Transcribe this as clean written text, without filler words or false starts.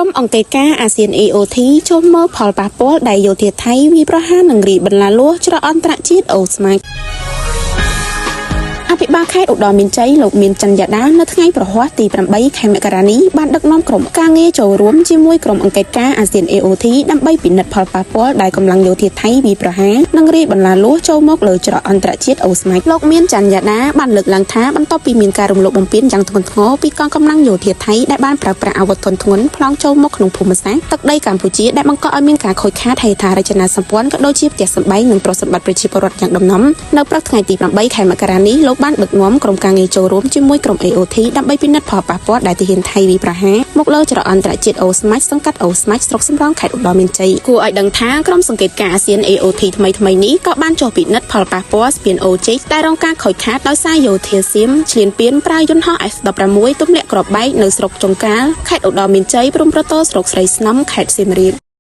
ក្រុមអង្គការអាស៊ាន AOT ចូលមើលផលប៉ះពាល់ដែលយោធាថៃវាប្រហារនឹងរីបន្លាលួសច្រកអន្តរជាតិអូស្មាច់អភិបាលខេត្តឧត្តរមានជ័យលោកមានច័ន្ទយ៉ាដានៅថ្ងៃប្រហ័សទី8ខែមករានេះបានដឹកនាំក្រុមការងារចូលរួមជាមួយក្រុមអង្គការអាស៊ាន AOT ដើម្បីពិនិត្យផលប៉ះពាល់ដែលកម្លាំងយោធាថៃវាប្រហារនិងរីបន្លាលួសចូលមកលើច្រកអន្តរជាតិអូស្មាច់លោកមានច័ន្ទយ៉ាដាបានលើកឡើងថាបន្ទាប់ពីមានការរំលោភបំពានយ៉ាងធ្ងន់ធ្ងរពីកងកម្លាំងយោធាថៃដែលបានប្រើប្រាស់អាវុធទន់ធ្ងន់ប្លង់ចូលមកក្នុងភូមិសាស្ត្រទឹកដីកម្ពុជាដែលបង្កឲ្យមានការខូចខាតហេដ្ឋារចនាសម្ព័ន្ធក៏ដូចជាផ្ទះសម្បែងនិងប្រសិទ្ធបត្តិប្រជាពលរដ្ឋយ៉ាងដំណំនៅព្រឹកថ្ងៃទី8ខែមករានេះលោកបានដឹកនាំក្រុមការងារចូលរួមជាមួយក្រុម AOT ដើម្បីពិនិត្យផលប៉ះពាល់ដែលទាហានថៃវាប្រហារមកលើច្រកអន្តរជាតិអូស្មាច់សង្កាត់អូស្មាច់ស្រុកសំរងខេត្តឧត្តរមានជ័យគួរឲ្យដឹងថាក្រុមសង្កេតការណ៍អាស៊ាន AOT ថ្មីនេះក៏បានចុះពិនិត្យផលប៉ះពាល់ស្ពានអូជិចដែលរងការខូចខាតដោយសារយោធាសៀមឈ្លានពានប្រើយន្តហោះ F16 ទម្លាក់គ្រាប់បែកនៅស្រុកចុងកាលខេត្តឧត្តរមានជ័យព្រំប្រទល់ស្រុកស្រីស្នំខេត្តសៀមរាប